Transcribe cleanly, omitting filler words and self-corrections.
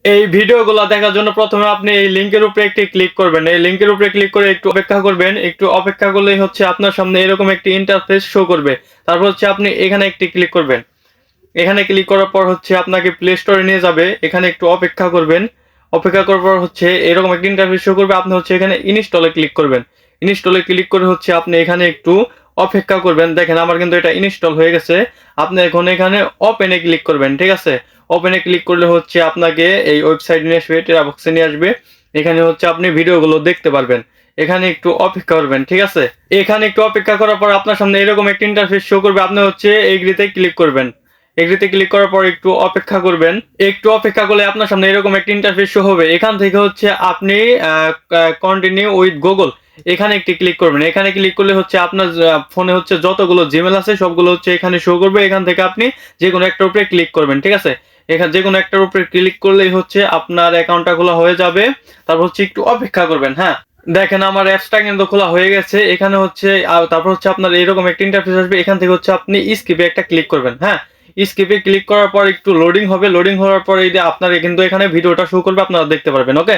এই ভিডিওগুলো দেখার জন্য প্রথমে আপনি এই লিংকের উপরে একটি ক্লিক করবেন। এই লিংকের উপরে ক্লিক করে একটু অপেক্ষা করবেন। একটু অপেক্ষা করলেই হচ্ছে আপনার সামনে এরকম একটি ইন্টারফেস শো করবে। তারপর হচ্ছে আপনি এখানে একটি ক্লিক করবেন। এখানে ক্লিক করার পর হচ্ছে আপনাকে প্লে স্টোরে নিয়ে যাবে। এখানে একটু অপেক্ষা করবেন। অপেক্ষা করার পর হচ্ছে এরকম একটা ইন্টারফেস শো করবে। আপনি হচ্ছে এখানে ইনস্টলে ক্লিক করবেন। ইনস্টলে ক্লিক করে হচ্ছে আপনি এখানে একটু অপেক্ষা করবেন। দেখেন আমার কিন্তু এটা ইনস্টল হয়ে গেছে। আপনি এখন এখানে ওপেনে ক্লিক করবেন। ঠিক আছে? ওপেনে ক্লিক করলে হচ্ছে আপনাকে এই ওয়েবসাইট নিয়ে আসবে, টেরাবক্সে নিয়ে আসবে। এখানে হচ্ছে আপনি ভিডিওগুলো দেখতে পারবেন। এখানে একটু অপেক্ষা করবেন। ঠিক আছে? এখানে একটু অপেক্ষা করার পর আপনার সামনে এরকম একটা ইন্টারফেস শো করবে। আপনি হচ্ছে এগ্রিতে ক্লিক করবেন। এগ্রিতে ক্লিক করার পর একটু অপেক্ষা করবেন। একটু অপেক্ষা করলে আপনার সামনে এরকম একটা ইন্টারফেস শো হবে। এখান থেকে হচ্ছে আপনি কন্টিনিউ উইথ গুগল এখানে একটি ক্লিক করবেন। এখানে ক্লিক করলে হচ্ছে আপনার ফোনে হচ্ছে যতগুলো জিমেল আছে সবগুলো হচ্ছে এখানে শো করবে। এখান থেকে আপনি যে কোনো একটার উপরে ক্লিক করবেন। ঠিক আছে? এখানে যে কোনো একটার উপরে ক্লিক করলেই হচ্ছে আপনার অ্যাকাউন্টটা খোলা হয়ে যাবে। তারপর হচ্ছে একটু অপেক্ষা করবেন। হ্যাঁ, দেখেন আমার অ্যাপসটা কিন্তু খোলা হয়ে গেছে। এখানে হচ্ছে তারপর হচ্ছে আপনার এরকম একটা ইন্টারফেস আসবে। এখান থেকে হচ্ছে আপনি স্কিপে একটা ক্লিক করবেন। হ্যাঁ, স্কিপে ক্লিক করার পর একটু লোডিং হবে। লোডিং হওয়ার পর এই যে আপনার কিন্তু এখানে ভিডিওটা শো করবে, আপনারা দেখতে পারবেন। ওকে।